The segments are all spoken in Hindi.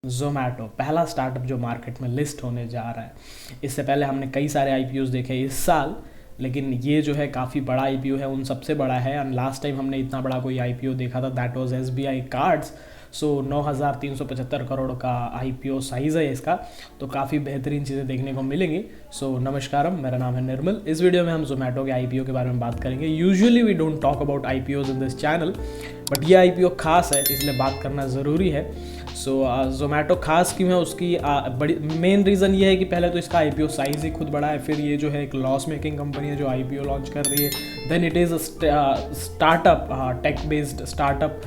जोमैटो पहला स्टार्टअप जो मार्केट में लिस्ट होने जा रहा है। इससे पहले हमने कई सारे आईपीओज देखे इस साल, लेकिन ये जो है काफ़ी बड़ा आईपीओ है, उन सबसे बड़ा है। एंड लास्ट टाइम हमने इतना बड़ा कोई आईपीओ देखा था, दैट वाज एसबीआई कार्ड्स। सो 9,375 करोड़ का आईपीओ साइज़ है इसका, तो काफ़ी बेहतरीन चीज़ें देखने को मिलेंगी। सो नमस्कारम, मेरा नाम है निर्मल। इस वीडियो में हम जोमैटो के आईपीओ के बारे में बात करेंगे। Usually we don't talk about IPOs in this channel, but ये आईपीओ खास है, इसलिए बात करना ज़रूरी है। सो जोमैटो खास क्यों है, उसकी बड़ी मेन रीज़न ये है कि पहले तो इसका आईपीओ साइज़ ही खुद बड़ा है, फिर ये जो है एक लॉस मेकिंग कंपनी है जो आईपीओ लॉन्च कर रही है। Then it is startup, tech based startup,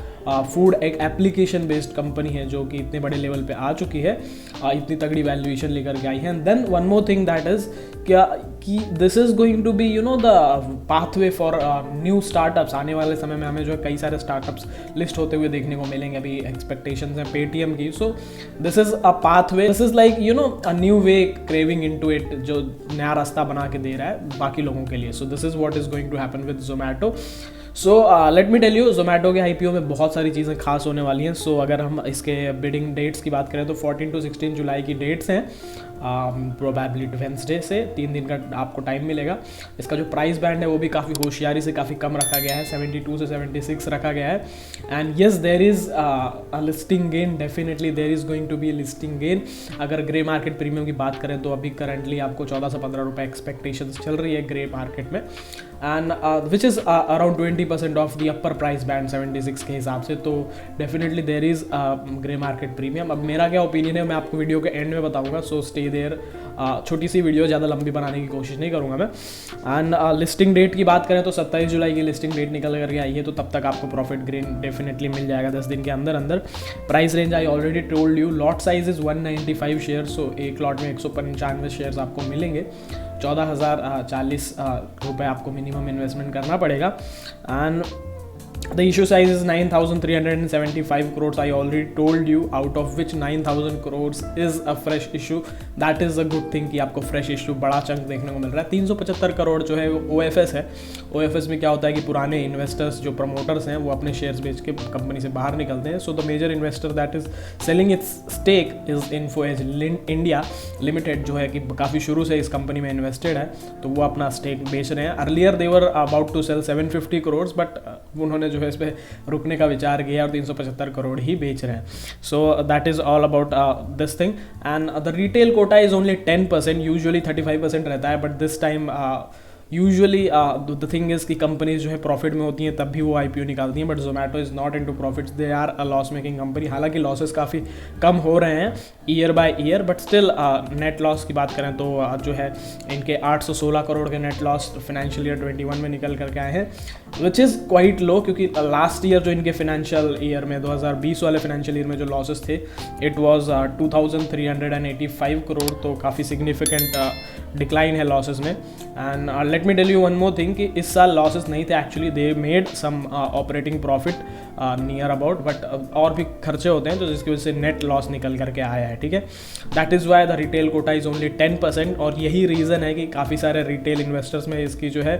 food एक एप्लीकेशन बेस्ड कंपनी है जो कि इतने बड़े लेवल पे आ चुकी है, इतनी तगड़ी वैल्यूएशन लेकर के आई है। And then one more thing that is क्या कि this is going to be the pathway for new startups. आने वाले समय में हमें जो है कई सारे स्टार्टअप्स लिस्ट होते हुए देखने को मिलेंगे। अभी एक्सपेक्टेशंस हैं पेटीएम की। सो this is a pathway, this is like a new way craving into it, जो नया रास्ता बना के दे रहा है बाकी लोगों के लिए। So this is what is going to happen with Zomato. So let me tell you, Zomato के आईपीओ में बहुत सारी चीज़ें खास होने वाली हैं। सो अगर हम इसके बिडिंग डेट्स की बात करें तो 14 to 16 जुलाई की डेट्स हैं, प्रोबेबली वेंसडे से 3 दिन का आपको टाइम मिलेगा। इसका जो प्राइस बैंड है वो भी काफ़ी होशियारी से काफ़ी कम रखा गया है, 72 से 76 रखा गया है। And yes, there is a listing gain, definitely there is going to be listing gain. अगर ग्रे मार्केट प्रीमियम की बात करें तो अभी करंटली आपको 14 से 15 रुपये एक्सपेक्टेशन चल रही है ग्रे मार्केट में, and which is around 20% of the upper price band 76 के हिसाब से। तो definitely there is grey market premium. अब मेरा क्या ओपिनियन है मैं आपको वीडियो के एंड में बताऊंगा, सो स्टे देयर। छोटी सी वीडियो, ज़्यादा लंबी बनाने की कोशिश नहीं करूँगा मैं। एंड लिस्टिंग डेट की बात करें तो 27 जुलाई की लिस्टिंग डेट निकल करके आई है, तो तब तक आपको प्रॉफिट ग्रेन डेफिनेटली मिल जाएगा 10 दिन के अंदर अंदर। Price range I already told you, lot size is 195 share, so एक लॉट में 195 शेयर्स आपको मिलेंगे। 14,040 रुपये आपको मिनिमम इन्वेस्टमेंट करना पड़ेगा। And the issue size is 9,375 crores. I already told you, out of which 9,000 crores is a fresh issue. That is a good thing कि आपको fresh issue बड़ा चंक देखने को मिल रहा है। 375 करोड़ जो है वो OFS है। OFS में क्या होता है कि पुराने इन्वेस्टर्स जो प्रमोटर्स हैं वो अपने शेयर्स बेच के कंपनी से बाहर निकलते हैं। So the major investor that is selling its stake is Info Edge India limited, जो है कि काफ़ी शुरू से इस कंपनी में इन्वेस्टेड है, तो वो अपना स्टेक बेच रहे हैं। Earlier they were about to sell 750 crore, but उन्होंने जो है इस पर रुकने का विचार किया और 375 करोड़ ही बेच रहे हैं। So that is all about this thing. And the retail quota is only 10%, usually 35% रहता है, but this time usually the thing is कि कंपनीज जो है प्रॉफिट में होती हैं तब भी वो आईपीओ निकालती हैं, but Zomato is not into profits, they are a loss making company. हालांकि लॉसेस काफ़ी कम हो रहे हैं year by year, but still net loss की बात करें तो जो है इनके 816 करोड़ के नेट लॉस फाइनेंशियल ईयर 21 में निकल करके आए हैं, विच इज़ क्वाइट लो, क्योंकि लास्ट ईयर जो इनके फाइनेंशियल ईयर में 2020 वाले फाइनेंशियल ईयर में जो लॉसेस थे इट वाज 2,385 करोड़, तो काफ़ी सिग्निफिकेंट डिक्लाइन है लॉसेस में। And let me tell you one more thing कि इस साल लॉसेस नहीं थे, actually they made some operating profit near about, but और भी खर्चे होते हैं तो जिसकी वजह से नेट लॉस निकल करके आया है, ठीक है। That is why the retail quota is only 10%, और यही रीज़न है कि काफ़ी सारे रिटेल इन्वेस्टर्स में इसकी जो है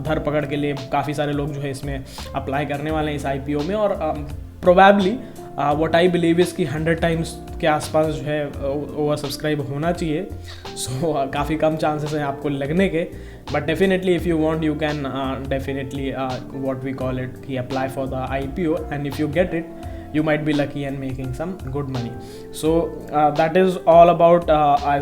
धरपकड़ के लिए काफ़ी सारे लोग जो है इसमें अप्लाई करने वाले हैं इस आईपीओ में। और probably what I believe is कि 100 टाइम्स के आसपास जो है ओवर सब्सक्राइब होना चाहिए। सो काफ़ी कम चांसेस हैं आपको लगने के, but definitely if you want you can definitely what we call it कि apply for the IPO, and if you get it you might be lucky and making some good money. So that is all about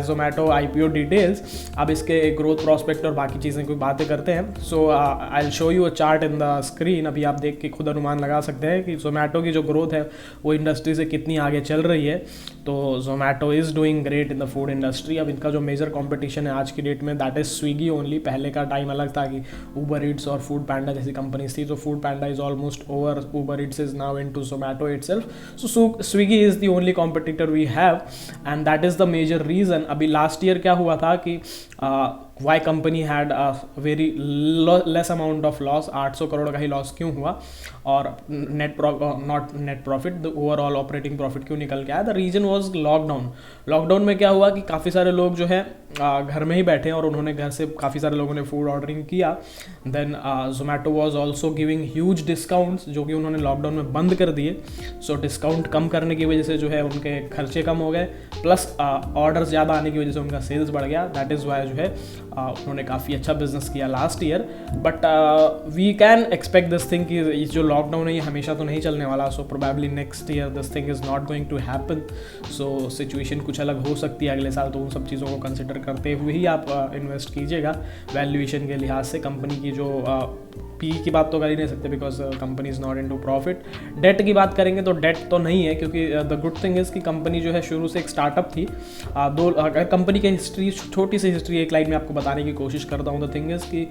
Zomato IPO details. अब इसके ग्रोथ प्रॉस्पेक्ट और बाकी चीज़ें कोई बातें करते हैं। So I will show you a chart in the screen. अभी आप देख के खुद अनुमान लगा सकते हैं कि जोमैटो की जो ग्रोथ है वो इंडस्ट्री से कितनी आगे चल रही है। तो Zomato is doing great in the food industry. अब इनका जो मेजर कॉम्पिटिशन है आज की डेट में दैट इज़ स्विगी ओनली। पहले का टाइम अलग था कि ऊबर ईट्स और फूड पैंडा जैसी कंपनीज थी, तो food panda is almost over, Uber Eats is now into Zomato itself. So Swiggy is the only competitor we have, and that is the major reason. अभी लास्ट ईयर क्या हुआ था कि why company had a very less amount of loss, 800 crore का ही लॉस क्यों हुआ, और not net profit, the overall operating profit क्यों निकल के आया। The reason was lockdown. Lockdown में क्या हुआ कि काफ़ी सारे लोग जो है घर में ही बैठे और उन्होंने घर से काफ़ी सारे लोगों ने फूड ऑर्डरिंग किया। Then Zomato was also giving huge discounts जो कि उन्होंने लॉकडाउन में बंद कर दिए। सो डिस्काउंट कम करने की वजह से जो है उनके खर्चे कम हो गए, प्लस ऑर्डर्स ज़्यादा आने की वजह से उनका सेल्स बढ़ गया। दैट इज़ वाई जो है उन्होंने काफ़ी अच्छा बिजनेस किया last year. But we can expect this thing कि जो लॉकडाउन है ये हमेशा तो नहीं चलने वाला। So probably next year this thing is not going to happen. So situation कुछ अलग हो सकती है अगले साल, तो उन सब चीज़ों को कंसिडर करते हुए ही आप इन्वेस्ट कीजिएगा। वैल्यूएशन के लिहाज से कंपनी की जो पी की बात तो कर ही नहीं सकते because company is not into profit. Debt की बात करेंगे तो डेट तो नहीं है, क्योंकि द गुड थिंग इज़ कि कंपनी जो है शुरू से एक स्टार्टअप थी। अगर कंपनी की हिस्ट्री, छोटी सी हिस्ट्री एक लाइन में आपको बताने की कोशिश करता हूँ। द थिंग इज़ कि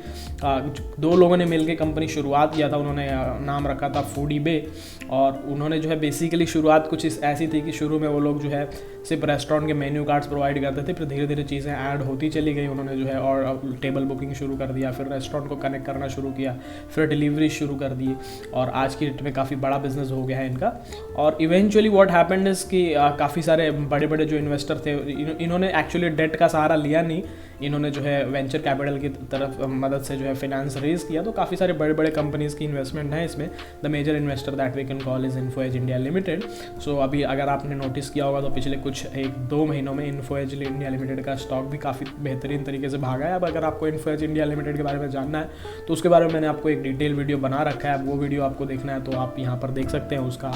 दो लोगों ने मिलकर कंपनी शुरुआत किया था। उन्होंने नाम रखा था फूडी बे, और उन्होंने जो है बेसिकली शुरुआत कुछ ऐसी थी कि शुरू में वो लोग जो है सिर्फ रेस्टोरेंट के मेन्यू कार्ड्स प्रोवाइड करते थे, फिर धीरे धीरे चीज़ें ऐड होती चली गई। उन्होंने जो है और टेबल बुकिंग शुरू कर दिया, फिर रेस्टोरेंट को कनेक्ट करना शुरू किया, फिर डिलीवरी शुरू कर दी, और आज की डेट में काफ़ी बड़ा बिजनेस हो गया है इनका। और इवेंचुअली व्हाट हैपेंड इज़ कि काफ़ी सारे बड़े बड़े जो इन्वेस्टर थे इन्होंने एक्चुअली डेट का सहारा लिया नहीं, इन्होंने जो है वेंचर कैपिटल की तरफ मदद से जो है फाइनेंस रेज किया। तो काफ़ी सारे बड़े बड़े कंपनीज़ की इन्वेस्टमेंट है इसमें। The major investor that we can call is Info Edge India limited. So अभी अगर आपने नोटिस किया होगा तो पिछले कुछ 1-2 महीनों में इन्फोएज इंडिया लिमिटेड का स्टॉक भी काफ़ी बेहतरीन तरीके से भागा है। अब अगर आपको इन्फोएज इंडिया लिमिटेड के बारे में जानना है तो उसके बारे में मैंने आपको एक डिटेल वीडियो बना रखा है। अब वो वीडियो आपको देखना है तो आप यहाँ पर देख सकते हैं, उसका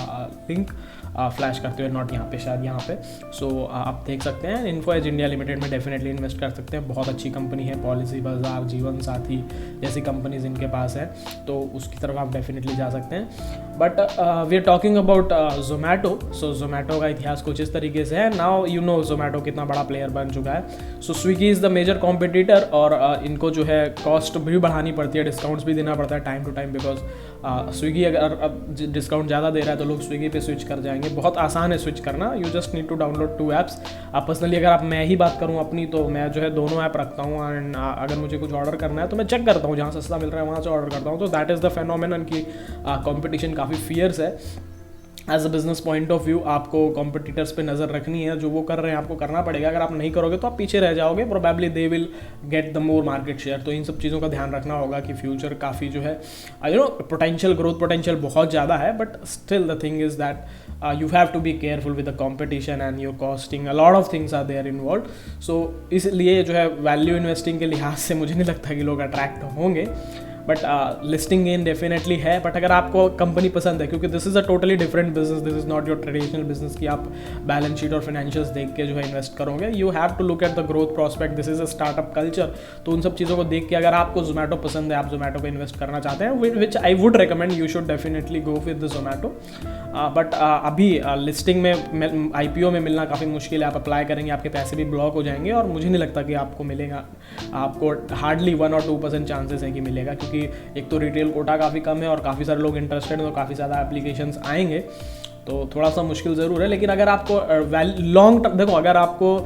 लिंक फ्लैश करते हुए, नॉट यहाँ पे, शायद यहाँ पे। सो आप देख सकते हैं इन्फोएज इंडिया लिमिटेड में डेफिनेटली इन्वेस्ट कर सकते हैं। बहुत अच्छी कंपनी है, पॉलिसी बाजार, जीवन साथी जैसी कंपनीज इनके पास है, तो उसकी तरफ आप डेफिनेटली जा सकते हैं। But we are talking about Zomato. So Zomato का इतिहास कुछ इस तरीके से है। नाउ यू नो जोमेटो कितना बड़ा प्लेयर बन चुका है। So Swiggy is the major competitor, और इनको जो है कॉस्ट भी बढ़ानी पड़ती है, डिस्काउंट्स भी देना पड़ता है time to time, because Swiggy अगर अब डिस्काउंट ज़्यादा दे रहा है तो लोग स्विगी पे स्विच कर जाएंगे। बहुत आसान है स्विच करना, you just need to download 2 apps. Personally अगर मैं ही बात करूँ अपनी, तो मैं जो है दोनों ऐप रखता हूँ, एंड अगर मुझे कुछ ऑर्डर करना है तो मैं चेक करता हूँ जहाँ सस्ता मिल रहा है वहाँ से ऑर्डर करता हूँ। तो दैट इज़ द फेनोमेनन की कॉम्पिटिशन काफ़ी फियर्स है। As a business point of view आपको कॉम्पिटिटर्स पे नज़र रखनी है, जो वो कर रहे हैं आपको करना पड़ेगा। अगर आप नहीं करोगे तो आप पीछे रह जाओगे, probably they will get the more market share. तो इन सब चीज़ों का ध्यान रखना होगा कि फ्यूचर काफ़ी जो है you know potential, growth potential बहुत ज़्यादा है, but still the thing is that you have to be careful with the competition and your costing, a lot of things are there involved. So इसलिए जो है वैल्यू इन्वेस्टिंग के लिहाज से मुझे नहीं लगता कि लोग अट्रैक्ट होंगे, बट लिस्टिंग गेन डेफिनेटली है। बट अगर आपको कंपनी पसंद है, क्योंकि this is a totally different business, this is not your traditional business कि आप बैलेंस शीट और फाइनेंशियल्स देख के जो है इन्वेस्ट करोगे। You have to look at the growth prospect, this is a startup culture. तो उन सब चीज़ों को देख के अगर आपको जोमेटो पसंद है, आप जोमेटो पे इन्वेस्ट करना चाहते हैं, which I would recommend, you should definitely go with the Zomato. But अभी लिस्टिंग में IPO में मिलना काफ़ी मुश्किल है। आप अप्लाई करेंगे, आपके पैसे भी ब्लॉक हो जाएंगे, और मुझे नहीं लगता कि आपको मिलेगा। आपको हार्डली 1 और 2% चांसेस है कि मिलेगा, क्योंकि एक तो रिटेल कोटा काफ़ी कम है और काफ़ी सारे लोग इंटरेस्टेड हैं, तो काफ़ी ज़्यादा एप्लीकेशंस आएंगे, तो थोड़ा सा मुश्किल ज़रूर है। लेकिन अगर आपको लॉन्ग टर्म, देखो अगर आपको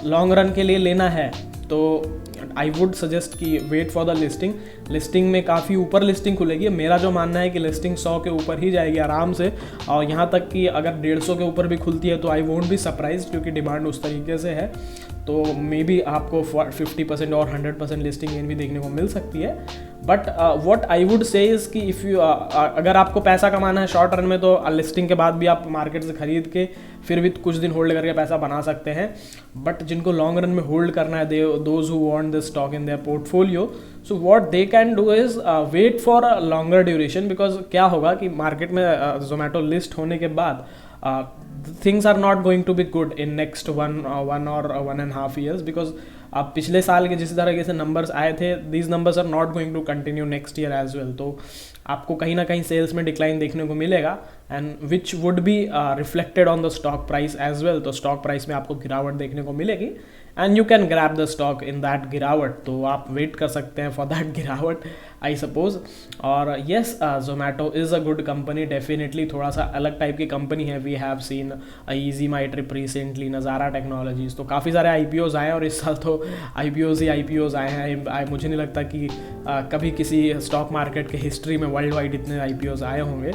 लॉन्ग रन के लिए लेना है तो आई वुड सजेस्ट कि वेट फॉर द लिस्टिंग में काफ़ी ऊपर लिस्टिंग खुलेगी। मेरा जो मानना है कि लिस्टिंग 100 के ऊपर ही जाएगी आराम से, और यहाँ तक कि अगर 150 के ऊपर भी खुलती है तो आई वोंट बी सरप्राइज, क्योंकि डिमांड उस तरीके से है। तो मे बी आपको 50% और 100% लिस्टिंग गेन भी देखने को मिल सकती है। But what I would say is कि इफ़ यू अगर आपको पैसा कमाना है शॉर्ट रन में, तो लिस्टिंग के बाद भी आप मार्केट से खरीद के फिर भी कुछ दिन होल्ड करके पैसा बना सकते हैं। बट जिनको लॉन्ग रन में होल्ड करना है, those who want this stock in their portfolio, so what they can do is wait for a longer duration. Because क्या होगा कि मार्केट में जोमेटो लिस्ट होने के बाद things are not going to be good in next one or 1.5 years, because अब पिछले साल के जिस तरह से नंबर्स आए थे, these numbers are not going to continue next year as well। तो आपको कहीं ना कहीं सेल्स में डिक्लाइन देखने को मिलेगा। And which would be reflected on the stock price as well. तो स्टॉक प्राइस में आपको गिरावट देखने को मिलेगी and you can grab the stock in that गिरावट। तो आप वेट कर सकते हैं फॉर दैट गिरावट आई सपोज। और yes, Zomato is a good company definitely, थोड़ा सा अलग टाइप की कंपनी है। We have seen Ease My Trip recently, Nazara technologies, तो काफ़ी सारे IPOs आए हैं और इस साल तो IPOs ही IPOs आए हैं। मुझे नहीं लगता कि कभी किसी स्टॉक मार्केट के हिस्ट्री में वर्ल्ड वाइड इतने IPOs आए होंगे।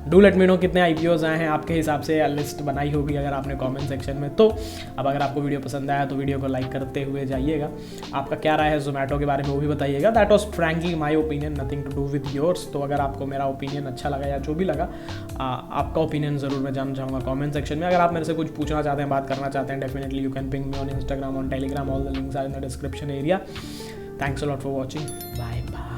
डू लेट मी नो कितने IPOs आए हैं आपके हिसाब से, लिस्ट बनाई होगी अगर आपने कमेंट सेक्शन में। तो अब अगर आपको वीडियो पसंद आया तो वीडियो को लाइक करते हुए जाइएगा। आपका क्या राय है जोमेटो के बारे में वो भी बताइएगा। That was frankly my opinion, nothing to do with yours. तो अगर आपको मेरा ओपिनियन अच्छा लगा या जो भी लगा, आपका ओपिनियन ज़रूर मैं जानना चाहूँगा कमेंट सेक्शन में। अगर आप मेरे से कुछ पूछना चाहते हैं, बात करना चाहते हैं, definitely you can ping me on Instagram, on Telegram, all the links are in the description area. Thanks a lot for watching, bye bye.